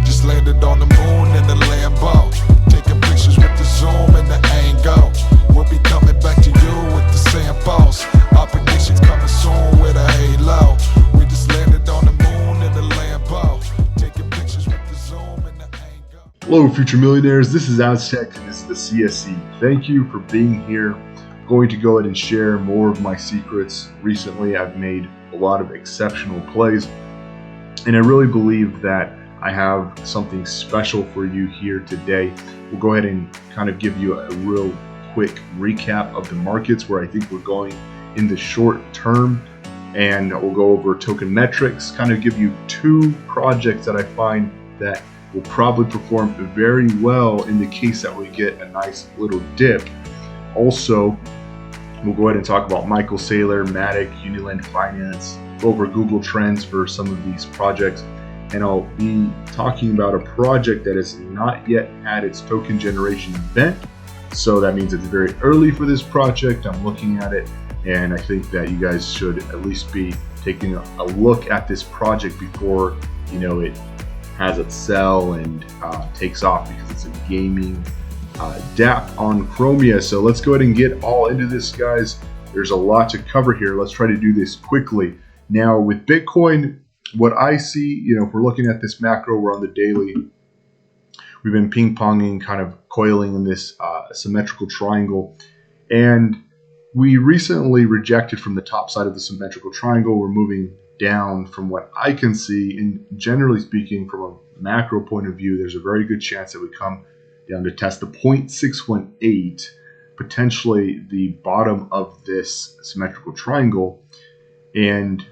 just landed on the moon in the Lambo, taking pictures with the zoom and the angle. We'll be coming back to you with the samples. Our predictions coming soon with a halo. We just landed on the moon in the Lambo, taking pictures with the zoom and the angle. Hello, future millionaires. This is Aztec, and this is the CSE. Thank you for being here. I'm going to go ahead and share more of my secrets. Recently, I've made a lot of exceptional plays, and I really believe that I have something special for you here today. We'll go ahead and kind of give you a real quick recap of the markets where I think we're going in the short term, and we'll go over token metrics, kind of give you two projects that I find that will probably perform very well in the case that we get a nice little dip. Also, we'll go ahead and talk about Michael Saylor, Matic, UniLend Finance, go over Google Trends for some of these projects, and I'll be talking about a project that has not yet had its token generation event. So that means it's very early for this project. I'm looking at it, and I think that you guys should at least be taking a look at this project before it has its sell and takes off, because it's a gaming DApp on Chromia. So let's go ahead and get all into this, guys. There's a lot to cover here. Let's try to do this quickly. Now with Bitcoin, what I see, if we're looking at this macro, we're on the daily. We've been ping-ponging, kind of coiling in this symmetrical triangle. And we recently rejected from the top side of the symmetrical triangle. We're moving down from what I can see. And generally speaking, from a macro point of view, there's a very good chance that we come down to test the 0.618, potentially the bottom of this symmetrical triangle. And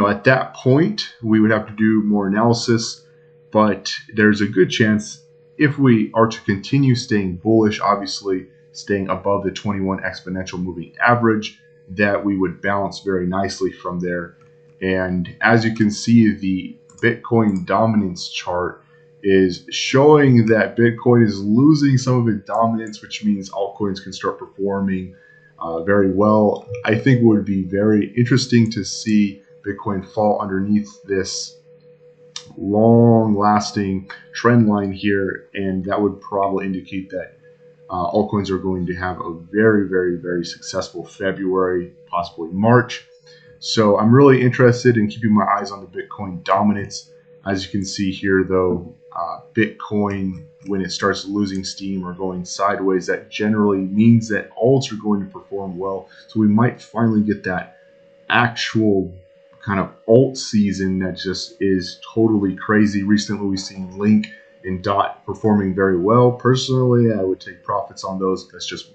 at that point, we would have to do more analysis, but there's a good chance, if we are to continue staying bullish, obviously staying above the 21 exponential moving average, that we would bounce very nicely from there. And as you can see, the Bitcoin dominance chart is showing that Bitcoin is losing some of its dominance, which means altcoins can start performing very well. I think it would be very interesting to see Bitcoin fall underneath this long-lasting trend line here, and that would probably indicate that altcoins are going to have a very, very, very successful February, possibly March. So I'm really interested in keeping my eyes on the Bitcoin dominance. As you can see here, though, Bitcoin, when it starts losing steam or going sideways, that generally means that alts are going to perform well. So we might finally get that actual kind of alt season that just is totally crazy. Recently, we've seen Link and Dot performing very well. Personally, I would take profits on those. That's just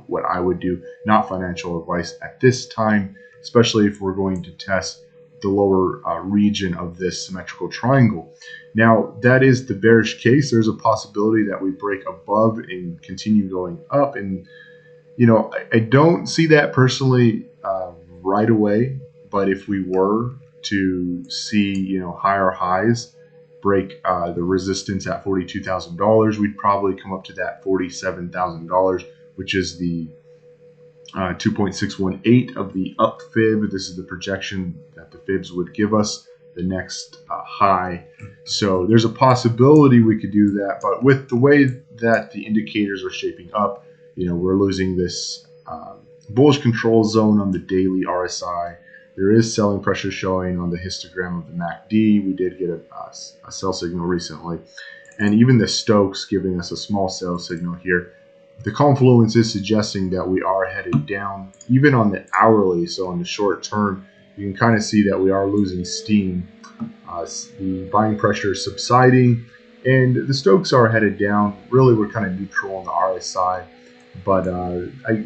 what I would do. Not financial advice at this time, especially if we're going to test the lower region of this symmetrical triangle. Now, that is the bearish case. There's a possibility that we break above and continue going up. And, I don't see that personally right away. But if we were to see, higher highs, break the resistance at $42,000, we'd probably come up to that $47,000, which is the 2.618 of the up fib. This is the projection that the fibs would give us the next high. So there's a possibility we could do that, but with the way that the indicators are shaping up, we're losing this bullish control zone on the daily RSI. There is selling pressure showing on the histogram of the MACD. We did get a sell signal recently, and even the Stokes giving us a small sell signal here. The confluence is suggesting that we are headed down, even on the hourly. So on the short term, you can kind of see that we are losing steam. The buying pressure is subsiding, and the Stokes are headed down. Really, we're kind of neutral on the RSI, but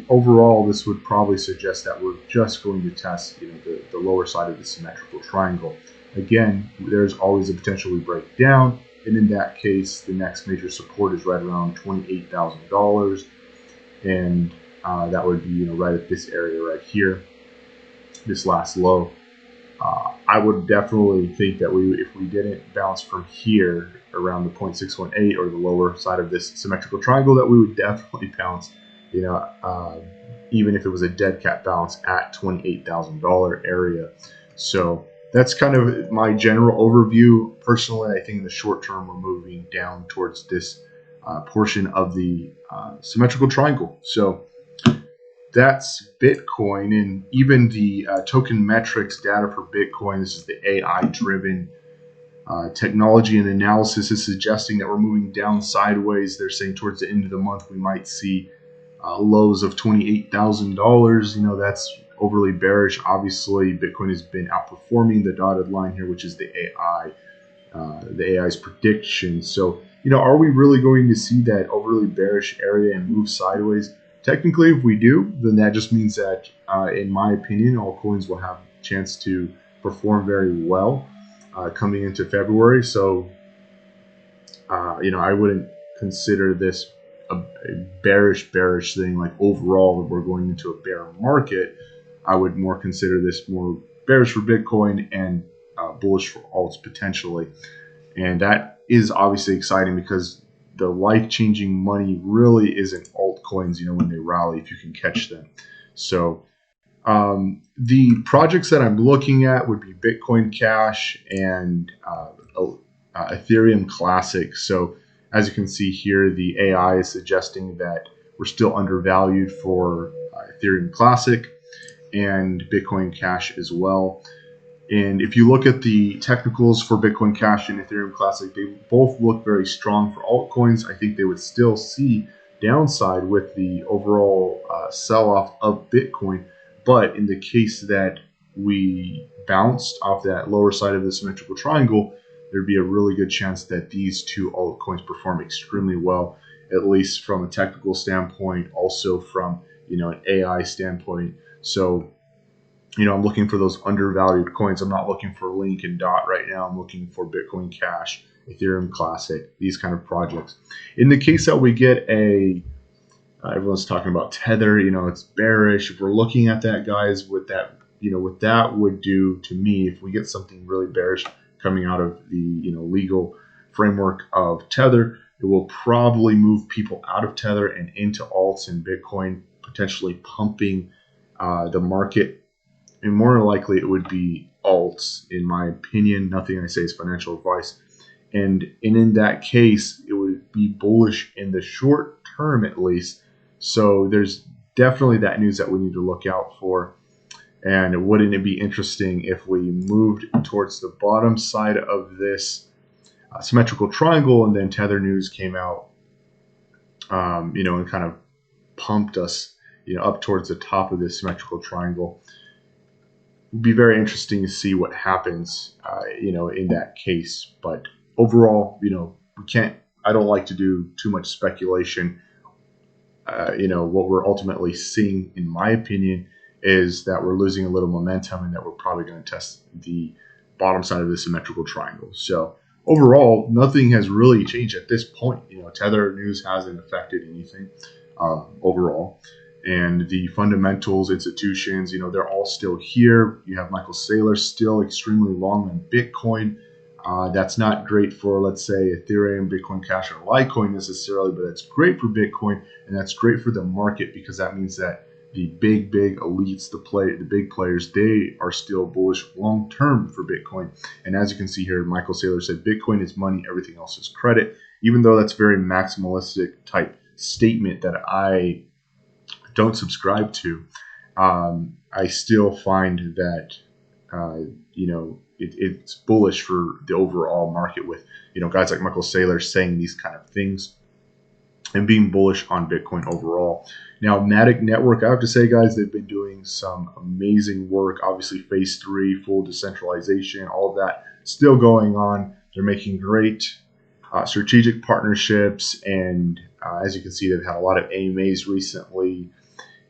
overall, this would probably suggest that we're just going to test, the lower side of the symmetrical triangle. Again, there's always a potential we break down. And in that case, the next major support is right around $28,000, and that would be right at this area right here, this last low. I would definitely think that if we didn't bounce from here around the 0.618 or the lower side of this symmetrical triangle, that we would definitely bounce, even if it was a dead cat bounce at $28,000 area. So that's kind of my general overview. Personally, I think in the short term we're moving down towards this portion of the symmetrical triangle. So that's Bitcoin, and even the token metrics data for Bitcoin. This is the AI driven technology and analysis is suggesting that we're moving down sideways. They're saying towards the end of the month we might see lows of $28,000. You know, that's overly bearish. Obviously, Bitcoin has been outperforming the dotted line here, which is the AI's prediction. So, you know, are we really going to see that overly bearish area and move sideways? Technically, if we do, then that just means that, in my opinion, all coins will have a chance to perform very well coming into February. So, you know, I wouldn't consider this a bearish thing. Like overall, we're going into a bear market. I would more consider this more bearish for Bitcoin and bullish for alts potentially. And that is obviously exciting because the life-changing money really isn't altcoins, you know, when they rally, if you can catch them. So the projects that I'm looking at would be Bitcoin Cash and Ethereum Classic. So as you can see here, the AI is suggesting that we're still undervalued for Ethereum Classic and Bitcoin Cash as well. And if you look at the technicals for Bitcoin Cash and Ethereum Classic, they both look very strong for altcoins. I think they would still see downside with the overall sell-off of Bitcoin. But in the case that we bounced off that lower side of the symmetrical triangle, there'd be a really good chance that these two altcoins perform extremely well, at least from a technical standpoint, also from, you know, an AI standpoint. So, you know, I'm looking for those undervalued coins. I'm not looking for Link and Dot right now. I'm looking for Bitcoin Cash, Ethereum Classic, these kind of projects. In the case that we get everyone's talking about Tether, you know, it's bearish. If we're looking at that, guys, with that, you know, what that would do to me, if we get something really bearish coming out of the, you know, legal framework of Tether, it will probably move people out of Tether and into alts and Bitcoin, potentially pumping the market. And more likely it would be alts, in my opinion. Nothing I say is financial advice. And in that case, it would be bullish in the short term at least. So there's definitely that news that we need to look out for. And wouldn't it be interesting if we moved towards the bottom side of this symmetrical triangle and then Tether news came out, you know, and kind of pumped us, you know, up towards the top of this symmetrical triangle. It'd be very interesting to see what happens, you know, in that case. But overall, you know, I don't like to do too much speculation. You know, what we're ultimately seeing, in my opinion, is that we're losing a little momentum and that we're probably going to test the bottom side of the symmetrical triangle. So overall, nothing has really changed at this point. You know, Tether news hasn't affected anything overall. And the fundamentals, institutions, you know, they're all still here. You have Michael Saylor still extremely long on Bitcoin. That's not great for, let's say, Ethereum, Bitcoin Cash, or Litecoin necessarily, but that's great for Bitcoin, and that's great for the market because that means that the big elites, the big players, they are still bullish long term for Bitcoin. And as you can see here, Michael Saylor said, Bitcoin is money, everything else is credit. Even though that's very maximalistic type statement that I don't subscribe to, I still find that you know, it's bullish for the overall market with, you know, guys like Michael Saylor saying these kind of things and being bullish on Bitcoin overall. Now, Matic Network, I have to say, guys, they've been doing some amazing work. Obviously, phase 3, full decentralization, all of that still going on. They're making great strategic partnerships, and as you can see, they've had a lot of AMAs recently.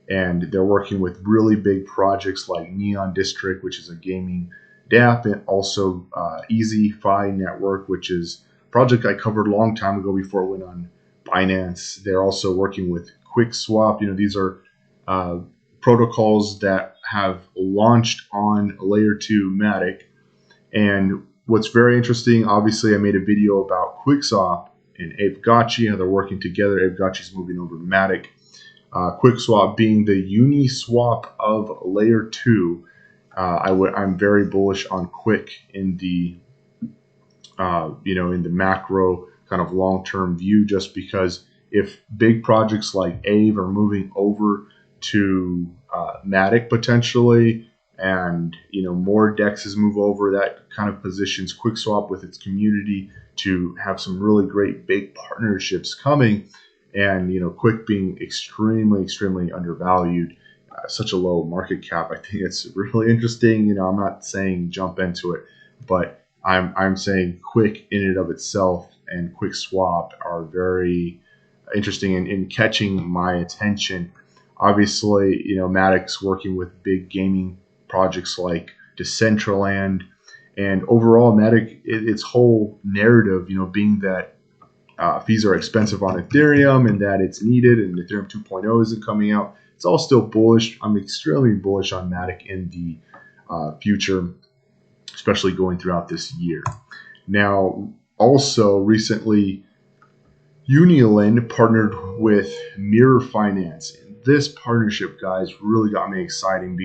And they're working with really big projects like Neon District, which is a gaming dApp, and also EasyFi Network, which is a project I covered a long time ago before it went on Binance. They're also working with QuickSwap. You know, these are protocols that have launched on Layer 2 Matic. And what's very interesting, obviously, I made a video about QuickSwap and Ape Gotchi, how they're working together. Ape Gotchi's moving over to Matic. QuickSwap being the Uniswap of Layer 2. I'm very bullish on Quick in the in the macro kind of long-term view, just because if big projects like Ave are moving over to Matic potentially, and more dexes move over, that kind of positions QuickSwap with its community to have some really great big partnerships coming. And Quick being extremely undervalued, such a low market cap, I think it's really interesting. I'm not saying jump into it, but I'm saying Quick in and of itself and QuickSwap are very interesting in catching my attention. Obviously, Matic's working with big gaming projects like Decentraland, and overall, Matic, its whole narrative, being that fees are expensive on Ethereum and that it's needed, and Ethereum 2.0 isn't coming out. It's all still bullish. I'm extremely bullish on Matic in the future, especially going throughout this year. Now, also recently, UniLend partnered with Mirror Finance. This partnership, guys, really got me excited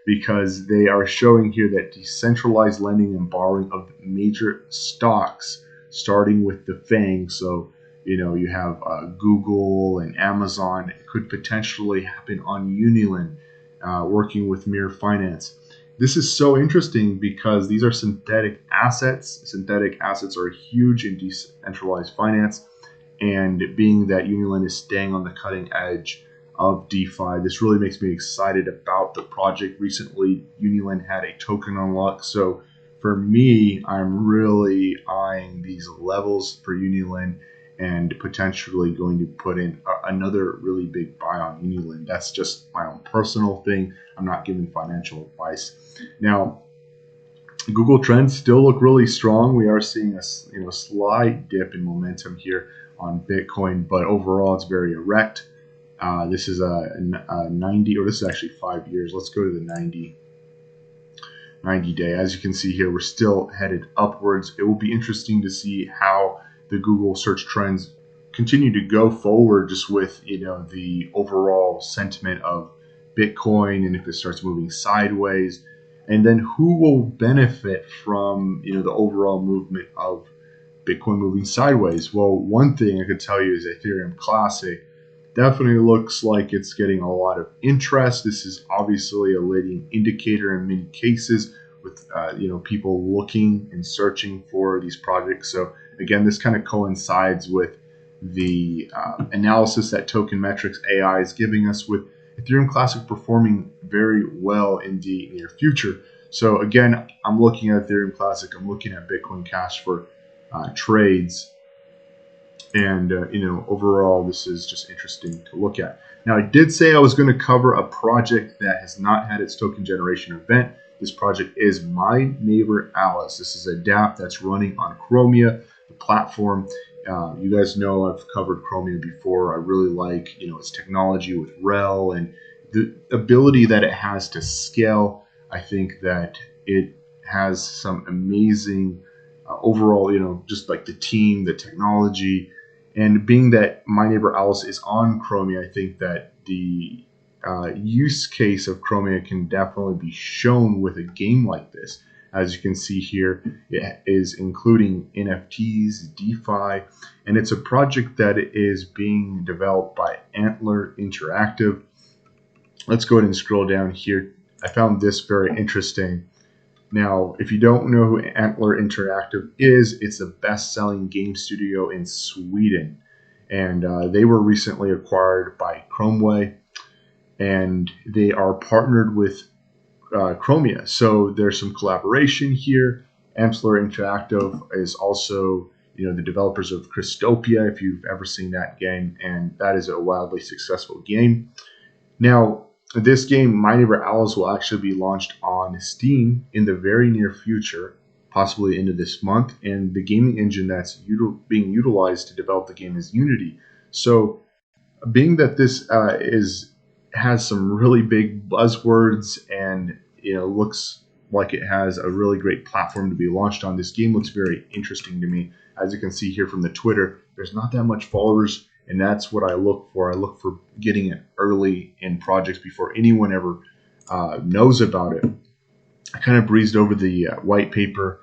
because they are showing here that decentralized lending and borrowing of major stocks, starting with the FANG. So, you have Google and Amazon. It could potentially happen on UniLend, working with Mirror Finance. This is so interesting because these are synthetic assets. Synthetic assets are huge in decentralized finance. And being that UniLend is staying on the cutting edge of DeFi, this really makes me excited about the project. Recently, UniLend had a token unlock. So for me, I'm really eyeing these levels for UniLend and potentially going to put in another really big buy on UniLend. That's just my own personal thing. I'm not giving financial advice. Now, Google Trends still look really strong. We are seeing a slight dip in momentum here on Bitcoin, but overall it's very erect. This is a 90, or this is actually 5 years. Let's go to the 90 day. As you can see here, we're still headed upwards. It will be interesting to see how the Google search trends continue to go forward, just with the overall sentiment of Bitcoin, and if it starts moving sideways, and then who will benefit from the overall movement of Bitcoin moving sideways. Well, one thing I could tell you is Ethereum Classic definitely looks like it's getting a lot of interest. This is obviously a leading indicator in many cases, with people looking and searching for these projects. So again, this kind of coincides with the analysis that Token Metrics AI is giving us, with Ethereum Classic performing very well in the near future. So again, I'm looking at Ethereum Classic. I'm looking at Bitcoin Cash for trades. And, overall, this is just interesting to look at. Now, I did say I was going to cover a project that has not had its token generation event. This project is My Neighbor Alice. This is a dApp that's running on Chromia, the platform. You guys know I've covered Chromia before. I really like, its technology with RHEL and the ability that it has to scale. I think that it has some amazing overall, just like the team, the technology. And being that My Neighbor Alice is on Chromia, I think that the use case of Chromia can definitely be shown with a game like this. As you can see here, it is including NFTs, DeFi, and it's a project that is being developed by Antler Interactive. Let's go ahead and scroll down here. I found this very interesting. Now, if you don't know who Antler Interactive is, it's a best-selling game studio in Sweden. And they were recently acquired by Chromeway, and they are partnered with Chromia. So there's some collaboration here. Antler Interactive is also, the developers of Crystopia, if you've ever seen that game, and that is a wildly successful game. Now, this game, My Neighbor Alice, will actually be launched on Steam in the very near future, possibly into this month. And the gaming engine that's being utilized to develop the game is Unity. So, being that this has some really big buzzwords and looks like it has a really great platform to be launched on, this game looks very interesting to me. As you can see here from the Twitter, there's not that much followers. And that's what I look for. I look for getting it early in projects before anyone ever knows about it. I kind of breezed over the white paper,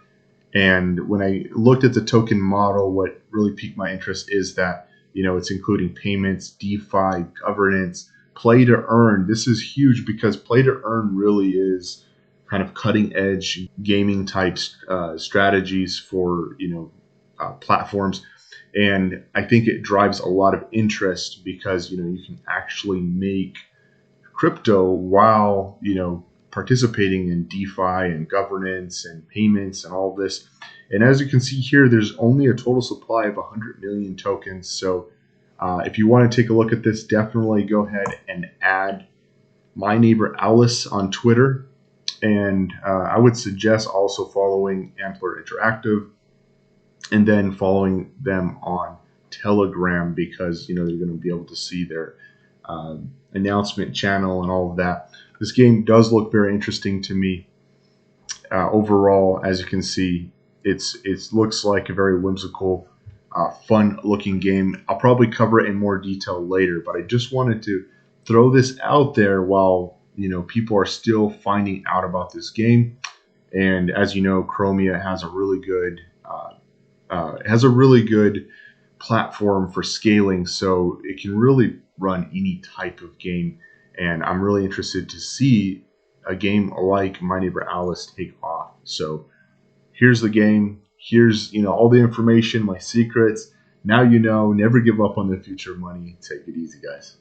and when I looked at the token model, what really piqued my interest is that, it's including payments, DeFi, governance, play to earn. This is huge because play to earn really is kind of cutting edge gaming type strategies for platforms, and I think it drives a lot of interest because you can actually make crypto while participating in DeFi and governance and payments and all of this. And as you can see here, there's only a total supply of 100 million tokens. So if you want to take a look at this, definitely go ahead and add my neighbor Alice on Twitter. And I would suggest also following Ampler Interactive and then following them on Telegram, because they're going to be able to see their announcement channel and all of that. This game does look very interesting to me. Overall, as you can see, it looks like a very whimsical, fun-looking game. I'll probably cover it in more detail later, but I just wanted to throw this out there while people are still finding out about this game. And as you know, Chromia has a really good platform for scaling, so it can really run any type of game. And I'm really interested to see a game like My Neighbor Alice take off. So here's the game. Here's all the information, my secrets. Now never give up on the future of money. Take it easy, guys.